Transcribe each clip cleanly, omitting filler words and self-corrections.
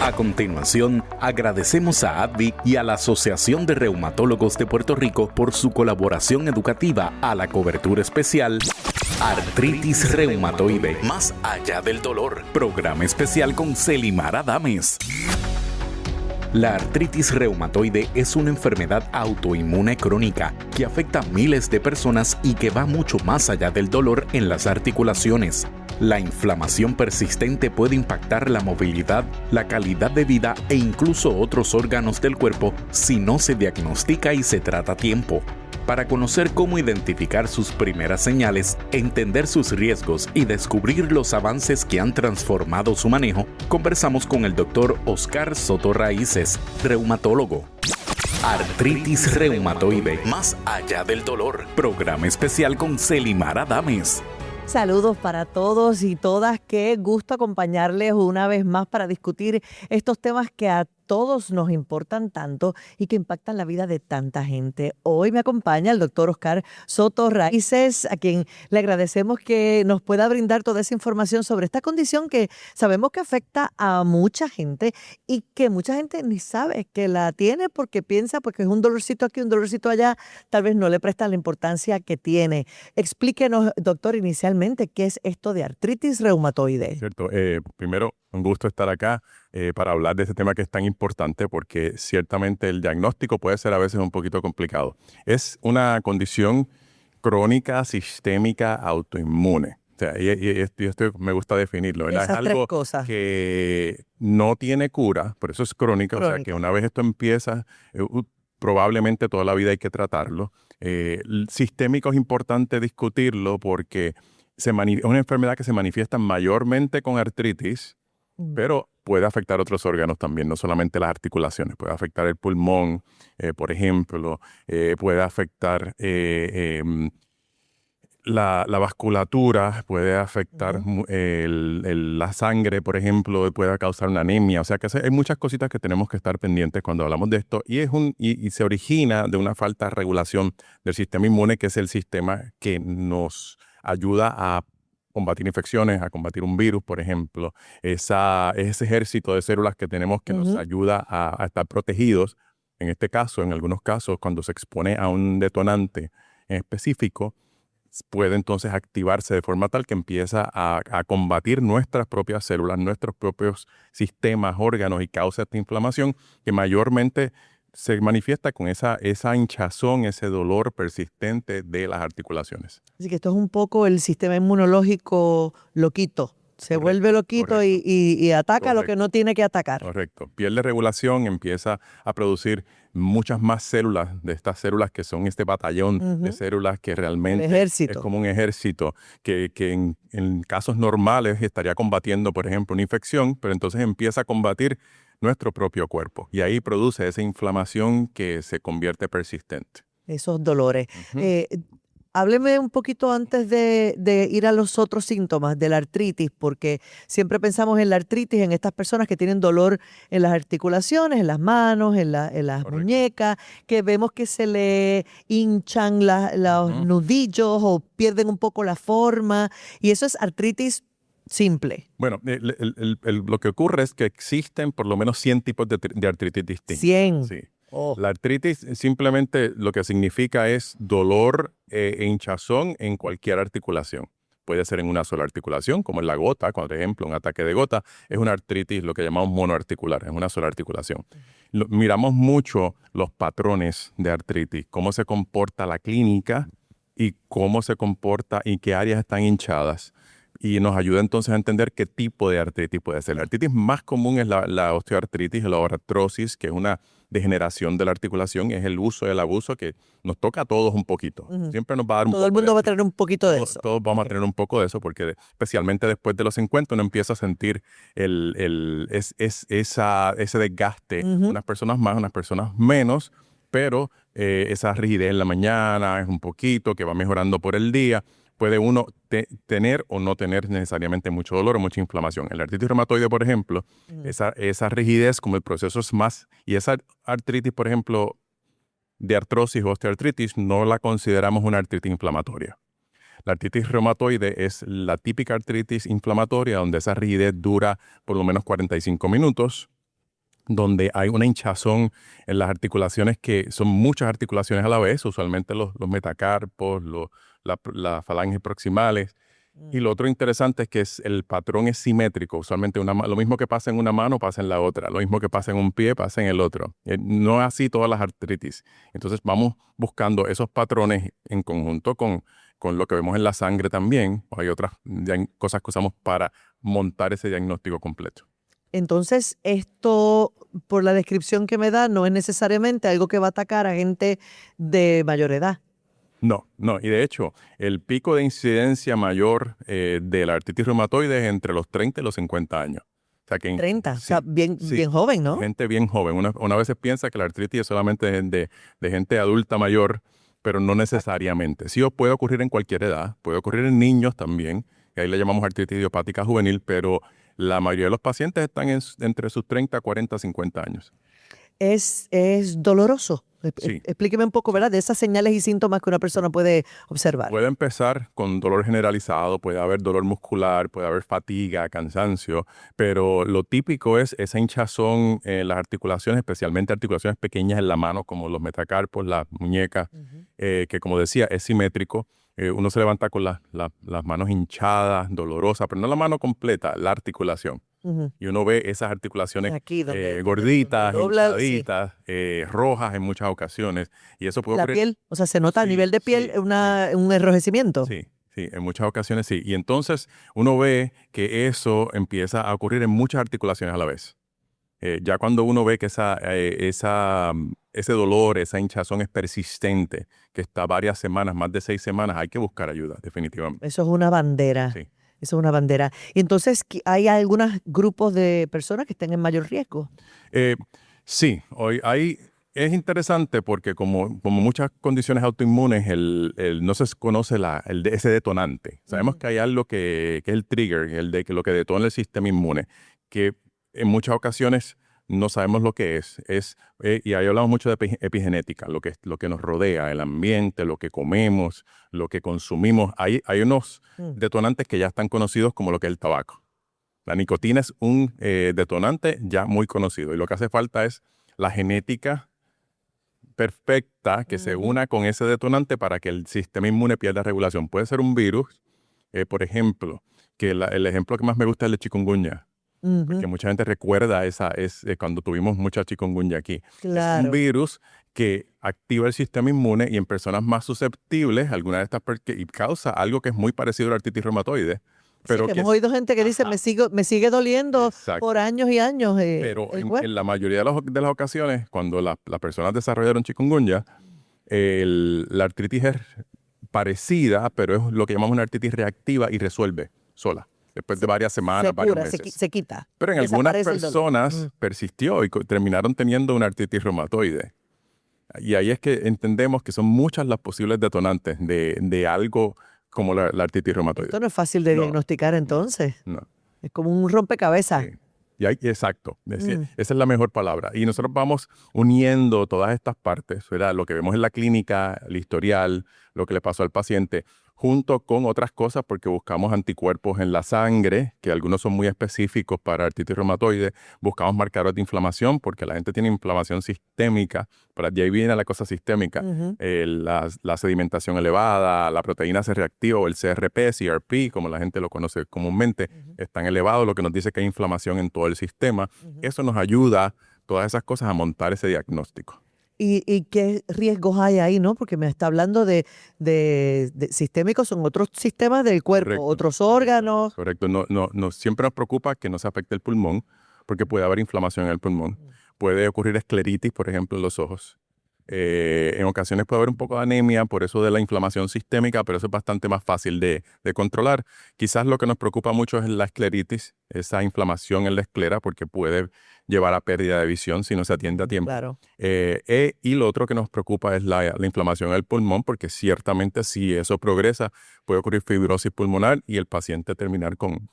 A continuación, agradecemos a ADVI y a la Asociación de Reumatólogos de Puerto Rico por su colaboración educativa a la cobertura especial Artritis Reumatoide, más allá del dolor. Programa especial con Celimar Adames. La artritis reumatoide es una enfermedad autoinmune crónica que afecta a miles de personas y que va mucho más allá del dolor en las articulaciones. La inflamación persistente puede impactar la movilidad, la calidad de vida e incluso otros órganos del cuerpo si no se diagnostica y se trata a tiempo. Para conocer cómo identificar sus primeras señales, entender sus riesgos y descubrir los avances que han transformado su manejo, conversamos con el Dr. Oscar Soto Raíces, reumatólogo. Artritis reumatoide, más allá del dolor. Programa especial con Celimar Adames. Saludos para todos y todas. Qué gusto acompañarles una vez más para discutir estos temas que a todos nos importan tanto y que impactan la vida de tanta gente. Hoy me acompaña el doctor Oscar Soto Raíces, a quien le agradecemos que nos pueda brindar toda esa información sobre esta condición que sabemos que afecta a mucha gente y que mucha gente ni sabe que la tiene porque piensa porque es un dolorcito aquí, un dolorcito allá, tal vez no le prestan la importancia que tiene. Explíquenos, doctor, inicialmente, ¿qué es esto de artritis reumatoide? Cierto. Primero, un gusto estar acá para hablar de este tema que es tan importante porque ciertamente el diagnóstico puede ser a veces un poquito complicado. Es una condición crónica, sistémica, autoinmune. O sea, y esto me gusta definirlo, ¿verdad? Esas es algo tres cosas que no tiene cura, por eso es crónica. O sea, que una vez esto empieza, probablemente toda la vida hay que tratarlo. El sistémico es importante discutirlo porque es una enfermedad que se manifiesta mayormente con artritis, pero puede afectar otros órganos también, no solamente las articulaciones. Puede afectar el pulmón, por ejemplo, puede afectar la vasculatura, puede afectar la sangre, por ejemplo, puede causar una anemia. O sea que hay muchas cositas que tenemos que estar pendientes cuando hablamos de esto y se origina de una falta de regulación del sistema inmune, que es el sistema que nos ayuda a combatir infecciones, a combatir un virus, por ejemplo. Ese ejército de células que tenemos que nos ayuda a estar protegidos. En este caso, en algunos casos, cuando se expone a un detonante en específico, puede entonces activarse de forma tal que empieza a combatir nuestras propias células, nuestros propios sistemas, órganos y causa esta inflamación que mayormente se manifiesta con esa hinchazón, ese dolor persistente de las articulaciones. Así que esto es un poco el sistema inmunológico loquito. Se vuelve loquito y ataca lo que no tiene que atacar. Correcto. Pierde regulación, empieza a producir muchas más células, de estas células que son este batallón de células que realmente es como un ejército que en casos normales estaría combatiendo, por ejemplo, una infección, pero entonces empieza a combatir nuestro propio cuerpo y ahí produce esa inflamación que se convierte persistente. Esos dolores. Hábleme un poquito antes de ir a los otros síntomas de la artritis, porque siempre pensamos en la artritis en estas personas que tienen dolor en las articulaciones, en las manos, en las muñecas, que vemos que se le hinchan los nudillos o pierden un poco la forma, y eso es artritis simple. Bueno, lo que ocurre es que existen por lo menos 100 tipos de artritis distintos. 100. Sí. La artritis simplemente lo que significa es dolor e hinchazón en cualquier articulación. Puede ser en una sola articulación, como en la gota, por ejemplo, un ataque de gota, es una artritis, lo que llamamos monoarticular, es una sola articulación. Miramos mucho los patrones de artritis, cómo se comporta la clínica y cómo se comporta y qué áreas están hinchadas. Y nos ayuda entonces a entender qué tipo de artritis puede ser. La artritis más común es la osteoartritis, la artrosis, que es una degeneración de la articulación, es el uso y el abuso que nos toca a todos un poquito. Siempre nos va a dar un poco. Todo el mundo va a tener un poquito de eso. Todos vamos a tener un poco de eso porque especialmente después de los 50 uno empieza a sentir ese desgaste. Unas personas más, unas personas menos, pero esa rigidez en la mañana es un poquito que va mejorando por el día. Puede uno tener o no tener necesariamente mucho dolor o mucha inflamación. En la artritis reumatoide, por ejemplo, esa rigidez, como el proceso es más, y esa artritis, por ejemplo, de artrosis o osteoartritis, no la consideramos una artritis inflamatoria. La artritis reumatoide es la típica artritis inflamatoria donde esa rigidez dura por lo menos 45 minutos donde hay una hinchazón en las articulaciones, que son muchas articulaciones a la vez, usualmente los metacarpos, las falanges proximales. Y lo otro interesante es que el patrón es simétrico. Usualmente lo mismo que pasa en una mano pasa en la otra. Lo mismo que pasa en un pie pasa en el otro. No es así todas las artritis. Entonces vamos buscando esos patrones en conjunto con lo que vemos en la sangre también. Hay otras cosas que usamos para montar ese diagnóstico completo. Entonces, esto, por la descripción que me da, no es necesariamente algo que va a atacar a gente de mayor edad. No. Y de hecho, el pico de incidencia mayor de la artritis reumatoide es entre los 30 y los 50 años. O sea, 30, sí, o sea, bien joven, ¿no? Gente bien joven. Una veces piensa que la artritis es solamente de gente adulta mayor, pero no necesariamente. Sí puede ocurrir en cualquier edad, puede ocurrir en niños también, que ahí le llamamos artritis idiopática juvenil, pero la mayoría de los pacientes están entre sus 30, 40, 50 años. Es doloroso. Sí. Explíqueme un poco, ¿verdad? De esas señales y síntomas que una persona puede observar. Puede empezar con dolor generalizado, puede haber dolor muscular, puede haber fatiga, cansancio, pero lo típico es esa hinchazón en las articulaciones, especialmente articulaciones pequeñas en la mano, como los metacarpos, las muñecas, que como decía, es simétrico. Uno se levanta con las manos hinchadas, dolorosas, pero no la mano completa, la articulación. Y uno ve esas articulaciones aquí, gorditas, donde dobla, hinchaditas, rojas en muchas ocasiones. Y eso puede ocurrir. La piel, o sea, se nota a nivel de piel un enrojecimiento. Sí, en muchas ocasiones sí. Y entonces uno ve que eso empieza a ocurrir en muchas articulaciones a la vez. Ya cuando uno ve que ese dolor, esa hinchazón es persistente, que está varias semanas, más de 6 semanas, hay que buscar ayuda, definitivamente. Eso es una bandera. Sí. Eso es una bandera. Y entonces, ¿hay algunos grupos de personas que estén en mayor riesgo? Sí, es interesante porque como muchas condiciones autoinmunes, no se conoce ese detonante. Sabemos que hay algo que es el trigger, lo que detona el sistema inmune, que en muchas ocasiones no sabemos lo que es. Y ahí hablamos mucho de epigenética, lo que nos rodea, el ambiente, lo que comemos, lo que consumimos. Hay unos detonantes que ya están conocidos, como lo que es el tabaco. La nicotina es un detonante ya muy conocido, y lo que hace falta es la genética perfecta que se una con ese detonante para que el sistema inmune pierda regulación. Puede ser un virus, por ejemplo, que el ejemplo que más me gusta es el de chikungunya. Porque mucha gente recuerda cuando tuvimos mucha chikungunya aquí. Claro. Es un virus que activa el sistema inmune, y en personas más susceptibles, algunas de estas y causa algo que es muy parecido a la artritis reumatoide. Pero hemos oído gente que dice, me sigue doliendo por años y años. Pero en la mayoría de las ocasiones, cuando las personas desarrollaron chikungunya, la artritis es parecida, pero es lo que llamamos una artritis reactiva y resuelve sola. Después de varias semanas, varios meses. Se quita. Pero en algunas personas persistió y terminaron teniendo una artritis reumatoide. Y ahí es que entendemos que son muchas las posibles detonantes de algo como la artritis reumatoide. Esto no es fácil de diagnosticar entonces. No. Es como un rompecabezas. Sí. Exacto. Esa es la mejor palabra. Y nosotros vamos uniendo todas estas partes, ¿verdad? Lo que vemos en la clínica, el historial, lo que le pasó al paciente, junto con otras cosas, porque buscamos anticuerpos en la sangre, que algunos son muy específicos para artritis reumatoide. Buscamos marcadores de inflamación, porque la gente tiene inflamación sistémica, pero de ahí viene la cosa sistémica. La sedimentación elevada, la proteína C reactiva o el CRP, como la gente lo conoce comúnmente, están elevados, lo que nos dice que hay inflamación en todo el sistema. Eso nos ayuda, todas esas cosas, a montar ese diagnóstico. ¿Y qué riesgos hay ahí, no? Porque me está hablando de sistémicos, son otros sistemas del cuerpo, Correcto. otros órganos. Correcto. No, siempre nos preocupa que no se afecte el pulmón, porque puede haber inflamación en el pulmón. Puede ocurrir escleritis, por ejemplo, en los ojos. En ocasiones puede haber un poco de anemia, por eso de la inflamación sistémica, pero eso es bastante más fácil de controlar. Quizás lo que nos preocupa mucho es la escleritis, esa inflamación en la esclera, porque puede llevar a pérdida de visión si no se atiende a tiempo. Claro. Y lo otro que nos preocupa es la inflamación en el pulmón, porque ciertamente si eso progresa, puede ocurrir fibrosis pulmonar y el paciente terminar con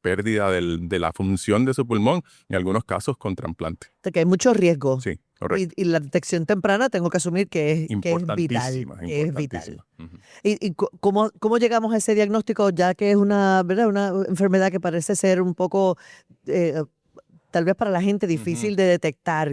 pérdida de la función de su pulmón, en algunos casos con trasplante. O sea, que hay mucho riesgo. Sí, correcto. Y la detección temprana tengo que asumir que es vital. Importantísima. ¿Y cómo llegamos a ese diagnóstico, ya que es una enfermedad que parece ser un poco tal vez para la gente difícil de detectar.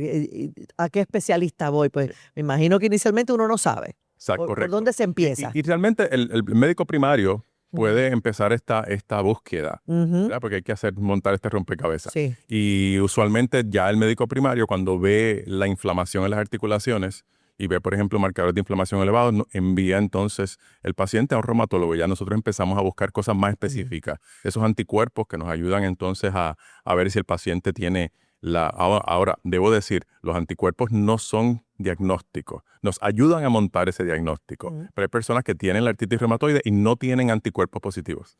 ¿A qué especialista voy? Pues me imagino que inicialmente uno no sabe. Exacto, ¿Por correcto. dónde se empieza? Y realmente el médico primario puede empezar esta búsqueda, ¿verdad? Porque hay que montar este rompecabezas. Sí. Y usualmente ya el médico primario, cuando ve la inflamación en las articulaciones y ve, por ejemplo, marcadores de inflamación elevados, envía entonces el paciente a un reumatólogo. Ya nosotros empezamos a buscar cosas más específicas, esos anticuerpos que nos ayudan entonces a ver si el paciente tiene Ahora, debo decir, los anticuerpos no son diagnósticos, nos ayudan a montar ese diagnóstico, pero hay personas que tienen la artritis reumatoide y no tienen anticuerpos positivos.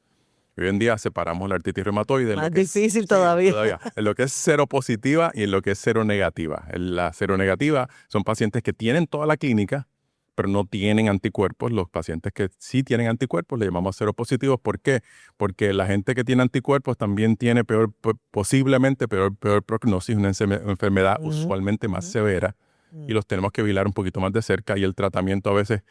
Hoy en día separamos la artritis reumatoide. Más difícil todavía. En lo que es seropositiva y en lo que es seronegativa. La seronegativa son pacientes que tienen toda la clínica, pero no tienen anticuerpos. Los pacientes que sí tienen anticuerpos le llamamos seropositivos. ¿Por qué? Porque la gente que tiene anticuerpos también tiene posiblemente peor prognosis, una enfermedad usualmente más severa, y los tenemos que vigilar un poquito más de cerca, y el tratamiento a veces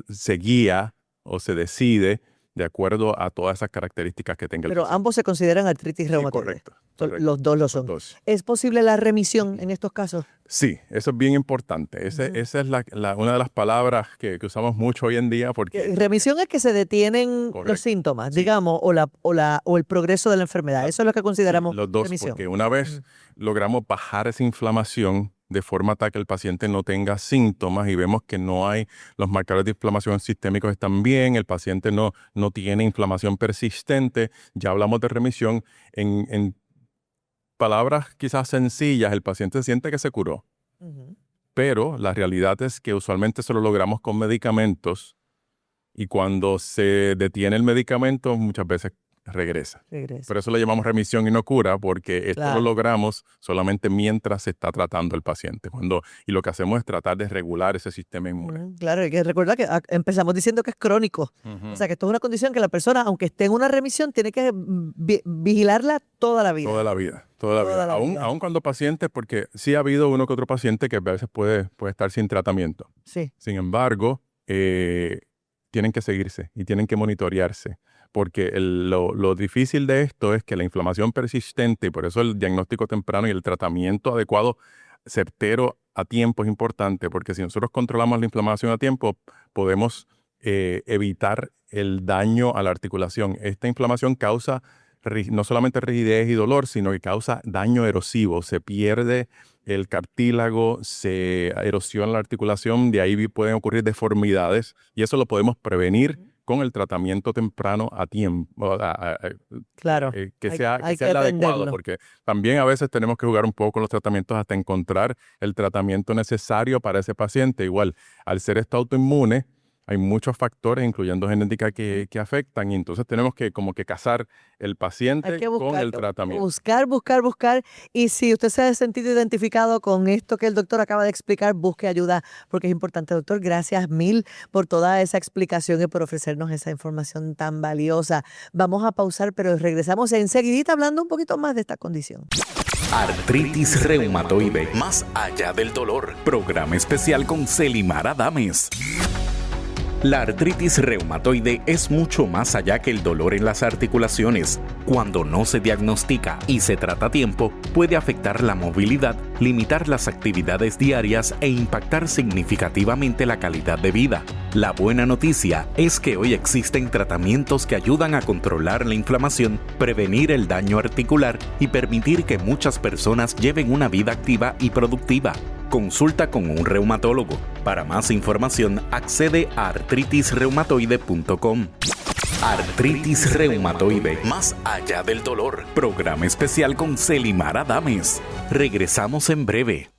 se guía o se decide de acuerdo a todas esas características que tenga el paciente. Pero ambos se consideran artritis reumatoide. Correcto. Los dos lo son. ¿Es posible la remisión en estos casos? Sí, eso es bien importante. Esa es una de las palabras que usamos mucho hoy en día. Porque remisión es que se detienen los síntomas, digamos, o el progreso de la enfermedad. Eso es lo que consideramos los dos, remisión. Porque una vez logramos bajar esa inflamación de forma tal que el paciente no tenga síntomas y vemos que no hay, los marcadores de inflamación sistémicos están bien, el paciente no tiene inflamación persistente, ya hablamos de remisión. En palabras quizás sencillas, el paciente siente que se curó, pero la realidad es que usualmente se lo logramos con medicamentos, y cuando se detiene el medicamento muchas veces regresa. Por eso le llamamos remisión y no cura, porque esto lo logramos solamente mientras se está tratando el paciente. Y lo que hacemos es tratar de regular ese sistema inmune. Claro, hay que recordar que empezamos diciendo que es crónico. O sea, que esto es una condición que la persona, aunque esté en una remisión, tiene que vigilarla toda la vida. Toda la vida. Aún cuando pacientes, porque sí ha habido uno que otro paciente que a veces puede estar sin tratamiento. Sí. Sin embargo, tienen que seguirse y tienen que monitorearse. Porque lo difícil de esto es que la inflamación persistente, y por eso el diagnóstico temprano y el tratamiento adecuado, certero, a tiempo es importante, porque si nosotros controlamos la inflamación a tiempo, podemos evitar el daño a la articulación. Esta inflamación causa no solamente rigidez y dolor, sino que causa daño erosivo. Se pierde el cartílago, se erosiona la articulación, de ahí pueden ocurrir deformidades, y eso lo podemos prevenir con el tratamiento temprano a tiempo. Claro. Que sea el adecuado, porque también a veces tenemos que jugar un poco con los tratamientos hasta encontrar el tratamiento necesario para ese paciente. Igual, al ser esto autoinmune, hay muchos factores, incluyendo genética, que afectan, y entonces tenemos que como que casar el paciente con el tratamiento. Buscar. Y si usted se ha sentido identificado con esto que el doctor acaba de explicar, busque ayuda, porque es importante. Doctor, gracias mil por toda esa explicación y por ofrecernos esa información tan valiosa. Vamos a pausar, pero regresamos enseguidita hablando un poquito más de esta condición. Artritis reumatoide, más allá del dolor. Programa especial con Selimar Adames. La artritis reumatoide es mucho más allá que el dolor en las articulaciones. Cuando no se diagnostica y se trata a tiempo, puede afectar la movilidad, limitar las actividades diarias e impactar significativamente la calidad de vida. La buena noticia es que hoy existen tratamientos que ayudan a controlar la inflamación, prevenir el daño articular y permitir que muchas personas lleven una vida activa y productiva. Consulta con un reumatólogo. Para más información, accede a artritisreumatoide.com. Artritis reumatoide, más allá del dolor. Programa especial con Selimar Adames. Regresamos en breve.